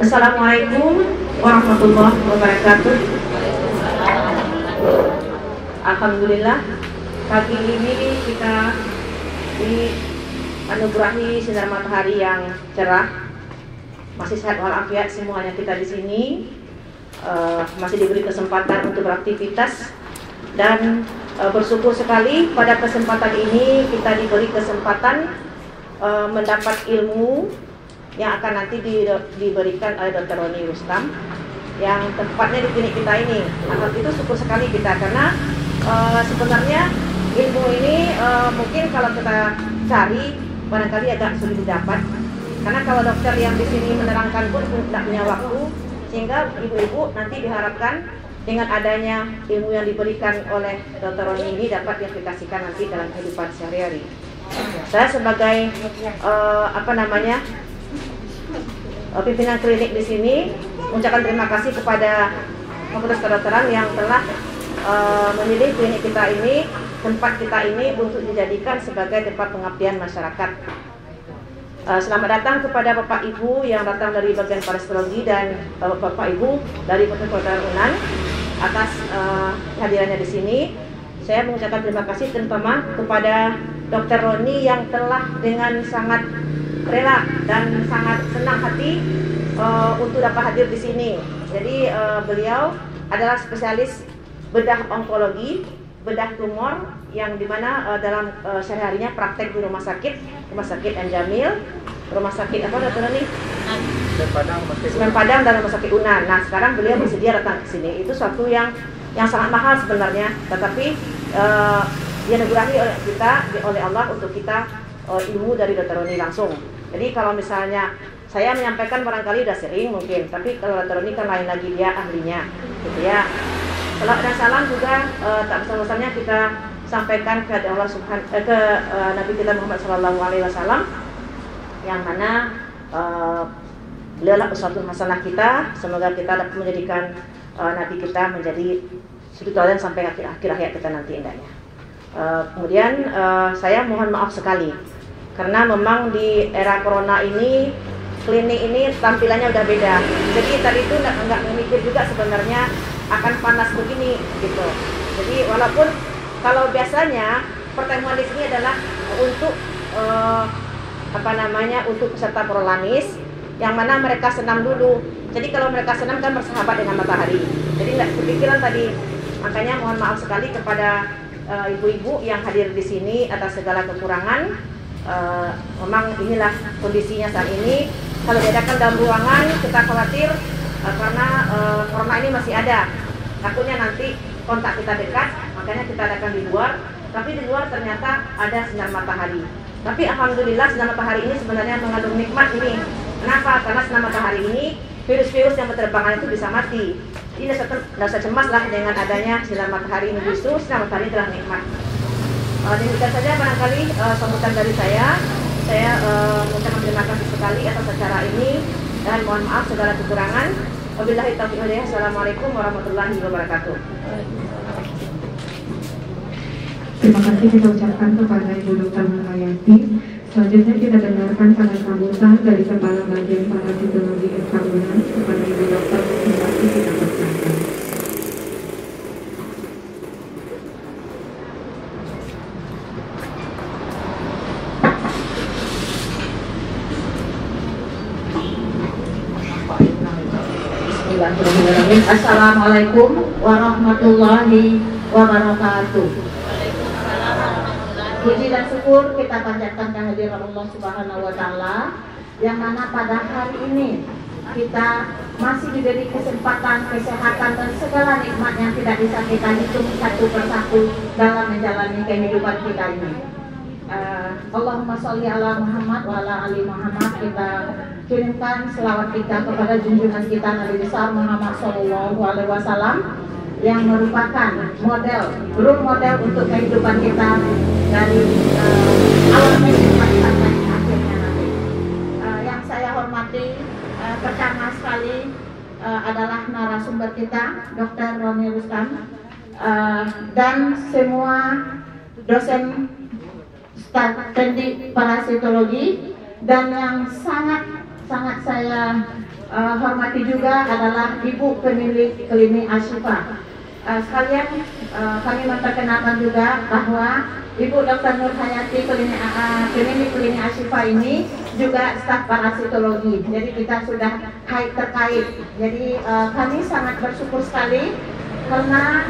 Assalamualaikum warahmatullahi wabarakatuh. Alhamdulillah, pagi ini kita dianugerahi sinar matahari yang cerah. Masih sehat walafiat semuanya kita di sini. Masih diberi kesempatan untuk beraktivitas dan bersyukur sekali pada kesempatan ini kita diberi kesempatan mendapat ilmu yang akan nanti diberikan oleh Dr. Roni Rustam yang tempatnya di klinik kita ini. Itu syukur sekali kita karena sebenarnya ilmu ini mungkin kalau kita cari barangkali agak sulit didapat karena kalau dokter yang di sini menerangkan pun tidak punya waktu, sehingga ibu-ibu nanti diharapkan dengan adanya ilmu yang diberikan oleh Dr. Roni ini dapat diaplikasikan nanti dalam kehidupan sehari-hari. Saya sebagai pimpinan klinik di sini mengucapkan terima kasih kepada Fakultas Kedokteran yang telah memilih klinik kita ini, tempat kita ini untuk dijadikan sebagai tempat pengabdian masyarakat. Selamat datang kepada Bapak Ibu yang datang dari bagian parasitologi dan Bapak Ibu dari Fakultas Unan atas kehadirannya di sini. Saya mengucapkan terima kasih terutama kepada Dr. Roni yang telah dengan sangat rela dan sangat senang hati untuk dapat hadir di sini. Jadi beliau adalah spesialis bedah onkologi, bedah tumor yang dimana dalam sehari-harinya praktek di rumah sakit M. Jamil, rumah sakit apa Dr. Roni? Semen Padang dan rumah sakit Unan. Nah sekarang beliau bersedia datang ke sini. Itu suatu yang sangat mahal sebenarnya, tetapi dianugerahi oleh kita, oleh Allah untuk kita ilmu dari Dr. Roni langsung. Jadi kalau misalnya saya menyampaikan barangkali udah sering mungkin, tapi kalau Dr. Roni kan lain lagi, dia ahlinya, gitu ya. Salam dan salam juga tak bersama-samanya kita sampaikan ke Allah ke Nabi kita Muhammad SAW, yang mana beliau adalah uswatun hasanah kita. Semoga kita dapat menjadikan Nabi kita menjadi suri teladan sampai akhir hayat kita nanti indahnya. Kemudian saya mohon maaf sekali karena memang di era corona ini klinik ini tampilannya udah beda. Jadi tadi itu nggak memikir juga sebenarnya akan panas begini gitu. Jadi walaupun kalau biasanya pertemuan di sini adalah untuk untuk peserta prolanis yang mana mereka senam dulu. Jadi kalau mereka senam kan bersahabat dengan matahari. Jadi nggak kepikiran tadi. Makanya mohon maaf sekali kepada ibu-ibu yang hadir di sini atas segala kekurangan. Memang inilah kondisinya saat ini. Kalau diadakan dalam ruangan kita khawatir karena corona ini masih ada. Takutnya nanti kontak kita dekat, makanya kita adakan di luar. Tapi di luar ternyata ada sinar matahari. Tapi alhamdulillah sinar matahari ini sebenarnya mengandung nikmat ini. Kenapa? Karena sinar matahari ini virus-virus yang berterbangan itu bisa mati. Ini tidak usah cemas lah dengan adanya sinar matahari ini, justru sinar matahari adalah nikmat. Demikian saja barangkali sambutan dari saya. Saya mengucapkan terima kasih sekali atas acara ini dan mohon maaf segala kekurangan. Wabillahi taufiq wal hidayah. Assalamualaikum warahmatullahi wabarakatuh. Terima kasih kita ucapkan kepada Ibu Dr. Nurhayati. Selanjutnya kita dengarkan pada sambutan dari Kepala Bagian Parasitologi FK Unan kepada Ibu Dr. Nurhayati. Kita persilakan. Assalamualaikum warahmatullahi wabarakatuh. Puji dan syukur kita panjatkan kehadiran Allah Subhanahu wa Ta'ala, yang mana pada hari ini kita masih diberi kesempatan, kesehatan dan segala nikmat yang tidak bisa kita hitung satu persatu dalam menjalani kehidupan kita ini. Allahumma sholli ala Muhammad wa ala ali Muhammad. Kita kirimkan selawat kita kepada junjungan kita Nabi besar Muhammad Sallallahu Alaihi Wasallam yang merupakan role model untuk kehidupan kita dari awal kehidupan sampai akhirnya nanti. Yang saya hormati pertama sekali adalah narasumber kita Dr. Roni Rustam dan semua dosen studi parasitologi dan yang sangat sangat saya hormati juga adalah Ibu pemilik Klinik Ashifa. Sekalian kami memperkenalkan juga bahwa Ibu Dr. Nur Hayati Klinik Ashifa ini juga staf parasitologi. Jadi kita sudah terkait. Jadi kami sangat bersyukur sekali karena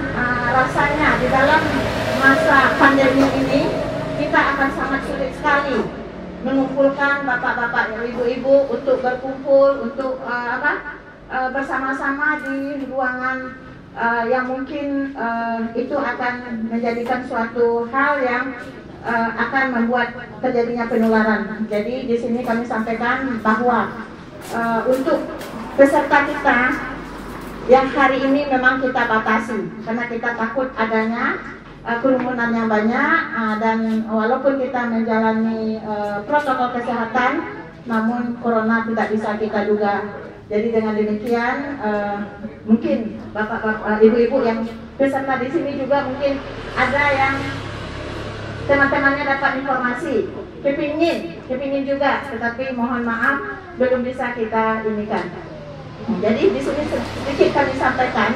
rasanya di dalam masa pandemi ini kita akan sangat sulit sekali mengumpulkan bapak-bapak dan ibu-ibu untuk berkumpul untuk bersama-sama di ruangan yang mungkin itu akan menjadikan suatu hal yang akan membuat terjadinya penularan. Jadi di sini kami sampaikan bahwa untuk peserta kita yang hari ini memang kita batasi karena kita takut adanya kerumunan yang banyak, dan walaupun kita menjalani protokol kesehatan, namun corona tidak bisa kita duga. Jadi dengan demikian mungkin bapak-bapak, ibu-ibu yang peserta di sini juga mungkin ada yang teman-temannya dapat informasi, kepingin juga, tetapi mohon maaf belum bisa kita inikan. Jadi di sini sedikit kami sampaikan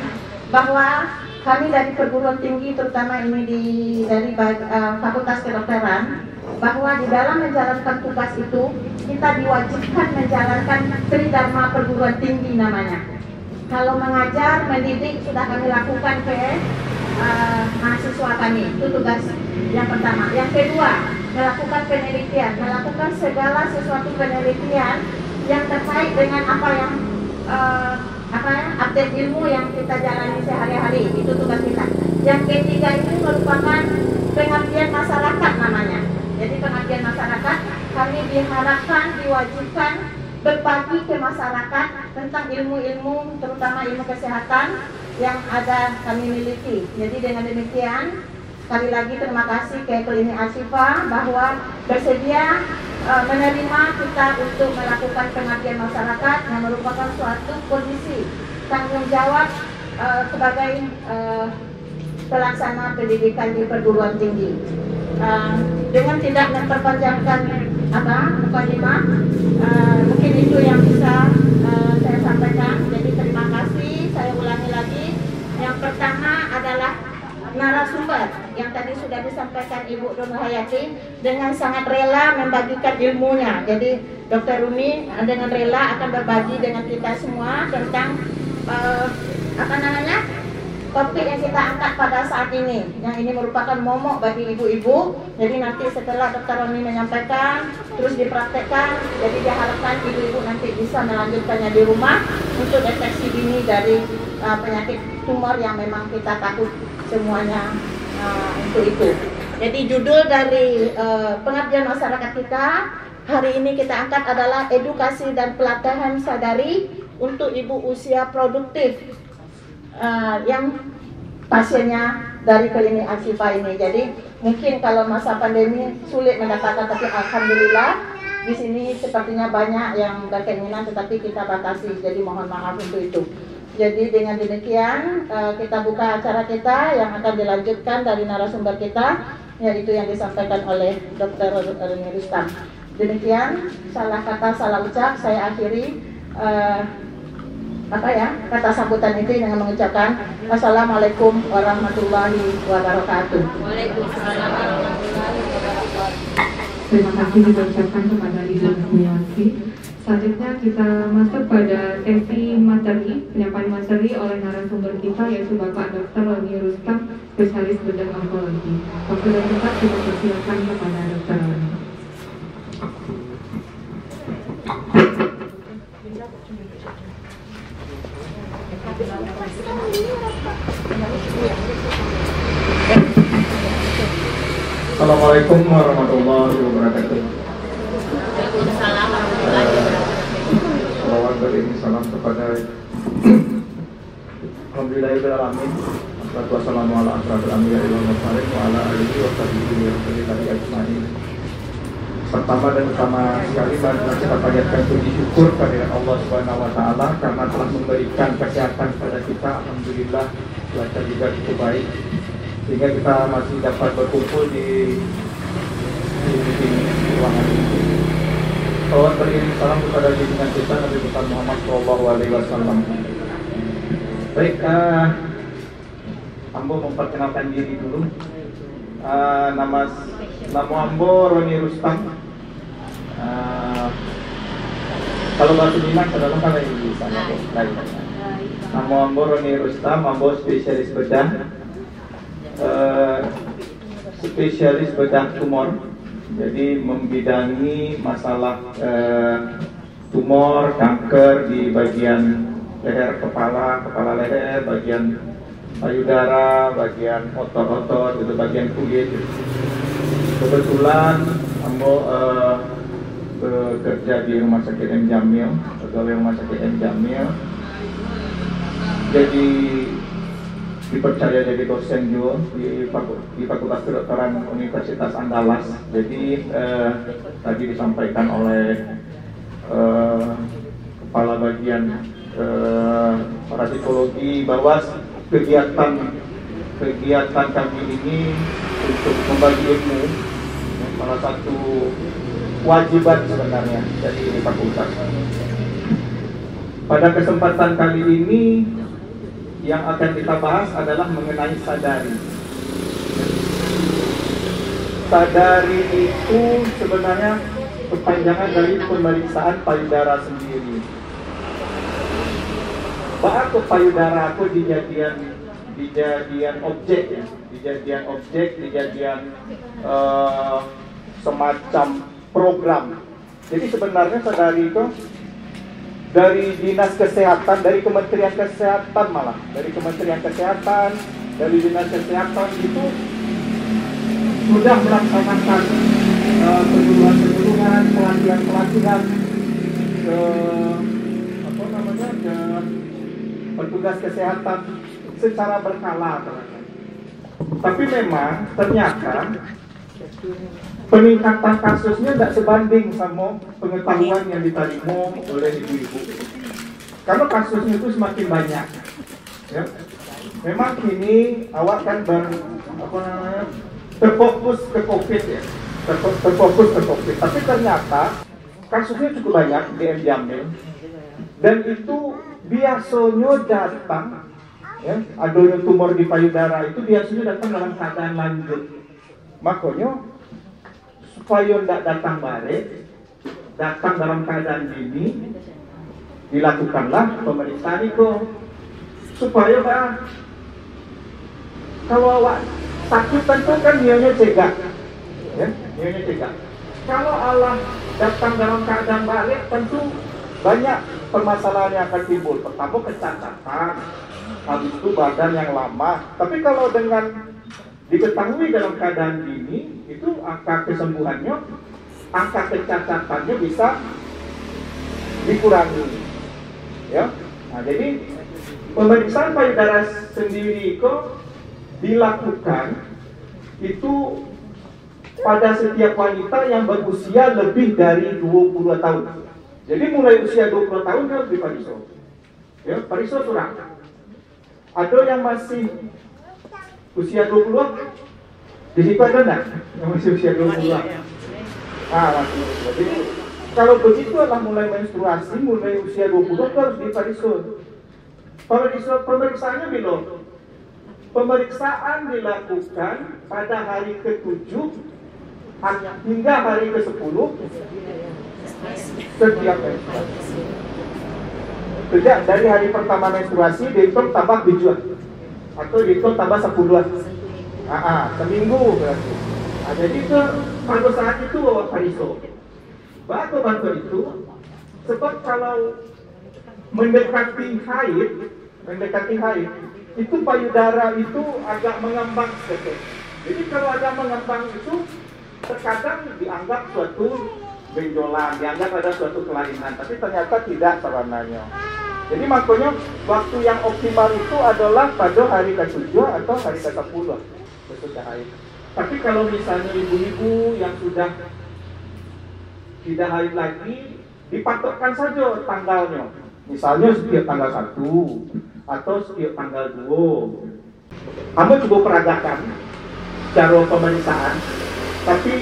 bahwa kami dari perguruan tinggi, terutama ini dari Fakultas Kedokteran, bahwa di dalam menjalankan tugas itu kita diwajibkan menjalankan tridharma perguruan tinggi namanya. Kalau mengajar, mendidik sudah kami lakukan ke mahasiswa kami, itu tugas yang pertama. Yang kedua, melakukan penelitian, melakukan segala sesuatu penelitian yang terkait dengan apa yang update ilmu yang kita jalani sehari-hari, itu tugas kita. Yang ketiga ini merupakan pengabdian masyarakat namanya. Jadi pengabdian masyarakat, kami diharapkan, diwajibkan berbagi ke masyarakat tentang ilmu-ilmu, terutama ilmu kesehatan yang ada kami miliki. Jadi dengan demikian, sekali lagi terima kasih ke Klinik Ashifa bahwa bersedia menerima kita untuk melakukan pengabdian masyarakat yang merupakan suatu kondisi tanggung jawab sebagai pelaksana pendidikan di perguruan tinggi. Dengan tidak memperpanjangkan mukadimah, mungkin itu yang bisa saya sampaikan. Jadi terima kasih, saya ulangi lagi. Yang pertama adalah narasumber yang tadi sudah disampaikan Ibu Nur Hayati dengan sangat rela membagikan ilmunya. Jadi Dr. Rumi dengan rela akan berbagi dengan kita semua tentang topik yang kita angkat pada saat ini. Yang ini merupakan momok bagi ibu-ibu. Jadi nanti setelah Dr. Rumi menyampaikan terus dipraktekkan, jadi diharapkan ibu-ibu nanti bisa melanjutkannya di rumah untuk deteksi dini dari penyakit tumor yang memang kita takut semuanya untuk itu. Jadi judul dari pengabdian masyarakat kita hari ini kita angkat adalah edukasi dan pelatihan sadari untuk ibu usia produktif yang pasiennya dari Klinik Ashifa ini. Jadi mungkin kalau masa pandemi sulit mendapatkan, tapi alhamdulillah di sini sepertinya banyak yang berkeinginan, tetapi kita batasi. Jadi mohon maaf untuk itu. Jadi dengan demikian kita buka acara kita yang akan dilanjutkan dari narasumber kita, yaitu yang disampaikan oleh Dr. Rumi Rustam. Demikian, salah kata salah ucap saya akhiri kata sambutan itu dengan mengucapkan Assalamualaikum warahmatullahi wabarakatuh. Waalaikumsalam warahmatullahi wabarakatuh. Terima kasih diucapkan kepada Ibu Hayati. Selanjutnya kita masuk pada sesi materi, penyampaian materi oleh narasumber kita yaitu Bapak Dr. Rumi Rustam, spesialis bedah onkologi. Waktu dan tempat kita persilakan kepada Dr. Rumi. Assalamualaikum warahmatullahi wabarakatuh. Salawat beriring salam kepada Alhamdulillahirrahmanirrahim. Wassalatu wassalamu ala asyrafil anbiya'i wal mursalin wa ala alihi wa sahbihi wa sallam ajmain. Pertama dan utama sekali marilah kita panjatkan puji syukur kepada Allah Subhanahu wa taala karena telah memberikan kesehatan kepada kita. Alhamdulillah, cuaca juga cukup baik sehingga kita masih dapat berkumpul di ruangan ini. Salawat mengirim salam kepada junjungan kita Nabi besar Muhammad SAW. Baik, Ambo memperkenalkan diri dulu. Nama Ambo Roni Rustam. Kalau bahasa Minang adalah kalau yang bisa. Nama Ambo Roni Rustam, Ambo spesialis bedah. Spesialis bedah tumor. Jadi membidangi masalah tumor, kanker di bagian leher kepala, kepala leher, bagian payudara, bagian otot-otot, itu bagian kulit. Kebetulan Ambo bekerja di Rumah Sakit M. Jamil, pegawai Rumah Sakit M. Jamil. Jadi dipercaya jadi dosen juga di Fakultas Kedokteran Universitas Andalas. Jadi tadi disampaikan oleh kepala bagian parasitologi bahwa kegiatan kami ini untuk membagi ilmu, salah satu kewajiban sebenarnya dari fakultas. Pada kesempatan kali ini yang akan kita bahas adalah mengenai sadari. Sadari itu sebenarnya kepanjangan dari pemeriksaan payudara sendiri. Bahkan payudara itu dijadian objek ya, dijadian semacam program. Jadi sebenarnya sadari itu dari Dinas Kesehatan, dari Kementerian Kesehatan malah, dari Kementerian Kesehatan, dari Dinas Kesehatan itu sudah melaksanakan penyuluhan, pelatihan ke ke petugas kesehatan secara berkala. Tapi memang ternyata peningkatan kasusnya tidak sebanding sama pengetahuan yang diterima oleh ibu-ibu. Karena kasusnya itu semakin banyak. Ya. Memang ini awak kan terfokus ke COVID ya, terfokus ke COVID. Tapi ternyata kasusnya cukup banyak di M. Jamil. Dan itu biasanya datang, ya, adanya tumor di payudara itu biasanya datang dalam keadaan lanjut. Makanya supaya tidak datang balik, datang dalam keadaan dini, dilakukanlah pemeriksaan itu supaya kalau awak sakit tentu kan niatnya cegah, ya, niatnya cegah. Kalau Allah datang dalam keadaan balik, tentu banyak permasalahan yang akan timbul. Pertama kecacatan, habis itu badan yang lama. Tapi kalau dengan diketahui dalam keadaan dini, itu angka kesembuhannya, angka kecacatannya bisa dikurangi. Ya, nah, jadi pemeriksaan payudara sendiri kok dilakukan itu pada setiap wanita yang berusia lebih dari 20 tahun. Jadi mulai usia 20 tahun harus dipariksa. Ya, pariksa surang. Ada yang masih usia 20, di situ ada enggak? Yang masih usia 20. Masih. Jadi kalau begitu adalah mulai menstruasi, mulai usia 20 harus dipariksa. Pemeriksaannya belum. Pemeriksaan dilakukan pada hari ke-7 hingga hari ke-10 setiap menstruasi. Sejak dari hari pertama menstruasi dihitung tambah 7 atau dihitung tambah 10. Seminggu berarti. Jadi itu pada saat itu pariksa. Bantu itu sebab kalau mendekati haid itu payudara itu agak mengembang sedikit. Jadi kalau agak mengembang itu terkadang dianggap suatu benjolan, dianggap ada suatu kelainan, tapi ternyata tidak sebenarnya. Jadi makanya waktu yang optimal itu adalah pada hari ke-7 atau hari ke-10 sesudah haid. Tapi kalau misalnya ibu-ibu yang sudah tidak haid lagi, dipatokkan saja tanggalnya. Misalnya setiap tanggal 1 atau setiap tanggal 2. Kamu coba peragakan cara pemeriksaan. Tapi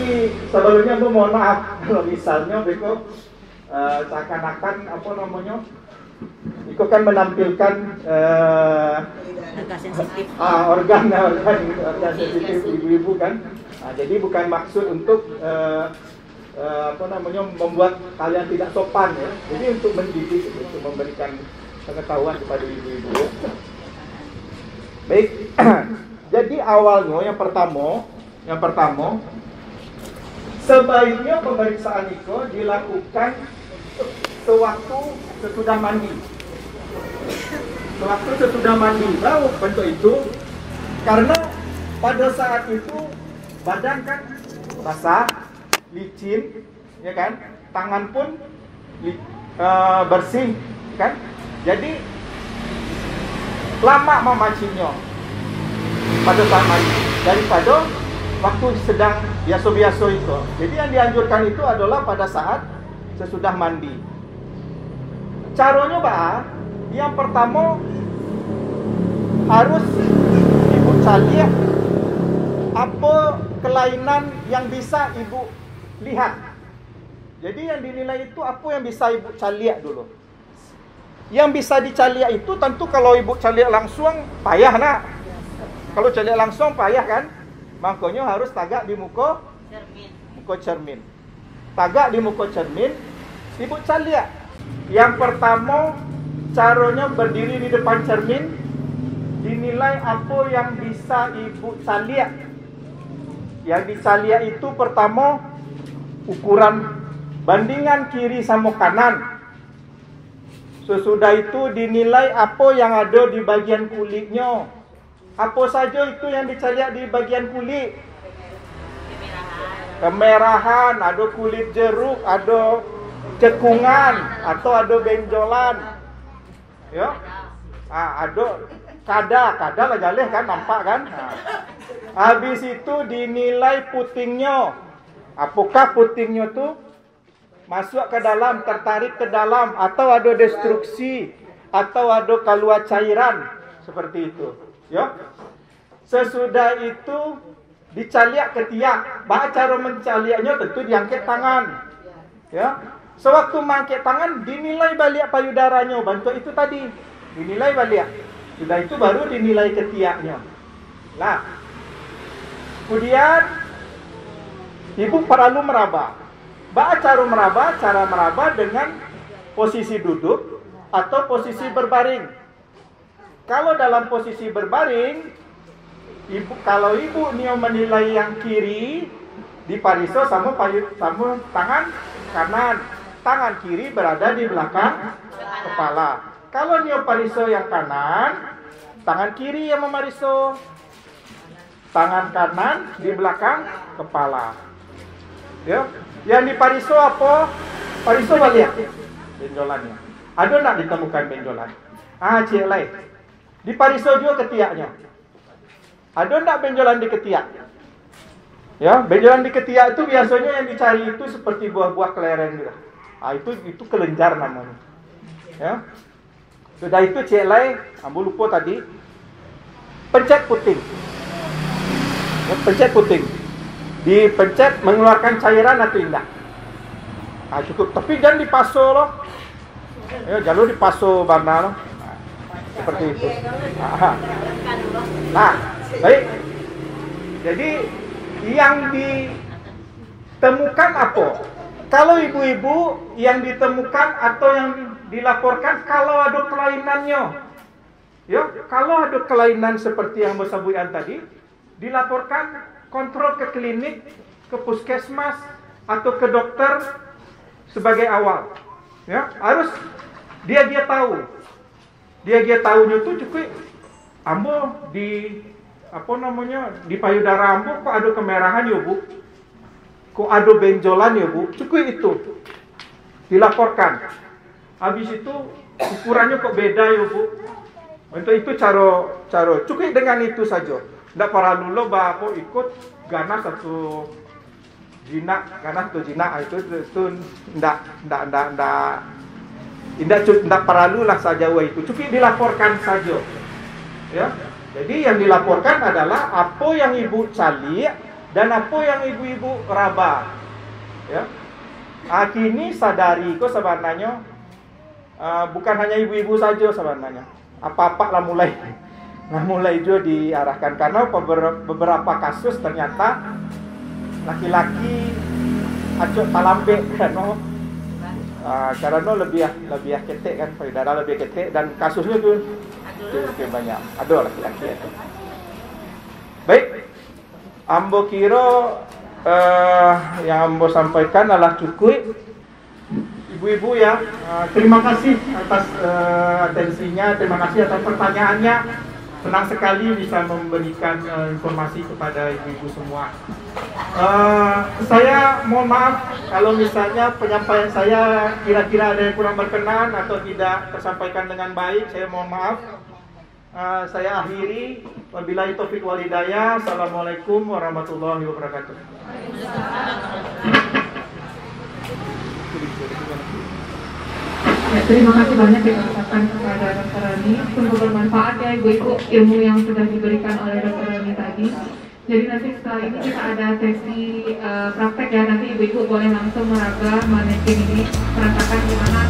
sebelumnya aku mohon maaf kalau misalnya beko seakan-akan apa namanya, itu kan menampilkan organ sensitif ibu-ibu kan. Nah, jadi bukan maksud untuk apa namanya, membuat kalian tidak sopan ya. Jadi untuk mendidik, untuk memberikan pengetahuan kepada ibu-ibu. Baik. Jadi awalnya yang pertama sebaiknya pemeriksaan itu dilakukan sewaktu sesudah mandi. Sewaktu sesudah mandi baru bentuk itu, karena pada saat itu badan kan basah, licin, ya kan, tangan pun bersih, kan. Jadi lama memancinya pada saat mandi daripada waktu sedang biasa-biasa itu. Jadi yang dianjurkan itu adalah pada saat sesudah mandi. Caranya Pak, yang pertama harus ibu cari apa kelainan yang bisa ibu lihat. Jadi yang dinilai itu apa yang bisa ibu caliak dulu. Yang bisa dicaliak itu tentu kalau ibu caliak langsung payah nak. Kalau caliak langsung payah kan. Makanya harus tagak di muka cermin. Tagak di muka cermin, ibu caliak. Yang pertama caranya berdiri di depan cermin, dinilai apa yang bisa ibu caliak. Yang dicaliak itu pertama ukuran bandingan kiri sama kanan. Sesudah itu dinilai apa yang ada di bagian kulitnya. Apa saja itu yang dicaliak di bagian kulit? Kemerahan, ada kulit jeruk, ada cekungan, atau ada benjolan. Ya. Ada kada lah jaleh kan, nampak kan? Habis itu dinilai putingnya. Apakah putingnya tuh masuk ke dalam, tertarik ke dalam, atau ada destruksi, atau ada keluar cairan seperti itu. Ya. Sesudah itu dicaliak ketiak. Cara mencaliaknya tentu diangkat tangan. Ya. Sewaktu mengangkat tangan dinilai balik payudaranya, bantu itu tadi. Dinilai balik. Sudah itu baru dinilai ketiaknya. Nah. Kemudian ibu perlu meraba. Cara meraba dengan posisi duduk atau posisi berbaring. Kalau dalam posisi berbaring, kalau ibu menilai yang kiri, dipariso sama tangan kanan. Tangan kiri berada di belakang kepala. Kalau pariso yang kanan, tangan kiri yang memariso. Tangan kanan di belakang kepala. Ya. Yang dipariso apa? Pariso balik benjolannya. Ada nak ditemukan benjolan? Cik lain. Di pariso juga ketiaknya. Ada enggak benjolan di ketiak? Ya, benjolan di ketiak itu biasanya yang dicari itu seperti buah-buah kelereng gitu. Itu kelenjar namanya. Ya. Sudah itu cek lain, ambil lupa tadi. Pencet puting. Ya, pencet puting. Dipencet mengeluarkan cairan atau tidak. Cukup. Tapi jangan dipaso loh. Ya, jalur dipaso bana loh. Seperti itu. Nah, baik. Jadi yang ditemukan apa? Kalau ibu-ibu yang ditemukan atau yang dilaporkan kalau ada kelainannya. Ya, kalau ada kelainan seperti yang bersabuian tadi, dilaporkan kontrol ke klinik, ke puskesmas atau ke dokter sebagai awal. Ya, harus dia tahu. Dia tahunya tuh cukup ambo di di payudara ambo kok ada kemerahan ya Bu. Kok ada benjolan ya Bu. Cukup itu. Dilaporkan. Habis itu ukurannya kok beda ya Bu. Untuk itu cara cukup dengan itu saja. Ndak perlu lo bapak ikut ganas atau jinak itu ndak perlu lah saja itu. Cukup dilaporkan saja. Ya. Jadi yang dilaporkan adalah apa yang ibu cari dan apa yang ibu-ibu raba. Ya. Kini sadari kok sebenarnya bukan hanya ibu-ibu saja sebenarnya. Apa-apa lah mulai juga diarahkan karena beberapa kasus ternyata laki-laki acok talambe karena lebih ketek kan, darah lebih ketek dan kasusnya tuh banyak. Ada laki-laki itu. Baik, ambo kira yang ambo sampaikan adalah cukup. Ibu-ibu ya, terima kasih atas atensinya, terima kasih atas pertanyaannya. Senang sekali bisa memberikan informasi kepada ibu-ibu semua. Saya mohon maaf kalau misalnya penyampaian saya kira-kira ada yang kurang berkenan atau tidak tersampaikan dengan baik. Saya mohon maaf. Saya akhiri. Wabillahi taufiq wal hidayah. Assalamualaikum warahmatullahi wabarakatuh. Ya, terima kasih banyak kita ucapkan kepada Dr. Rani. Sungguh bermanfaat ya ibu-ibu ilmu yang sudah diberikan oleh Dr. Rani tadi. Jadi nanti setelah ini kita ada sesi praktek ya, nanti ibu-ibu boleh langsung meraba manekin ini, merasakan gimana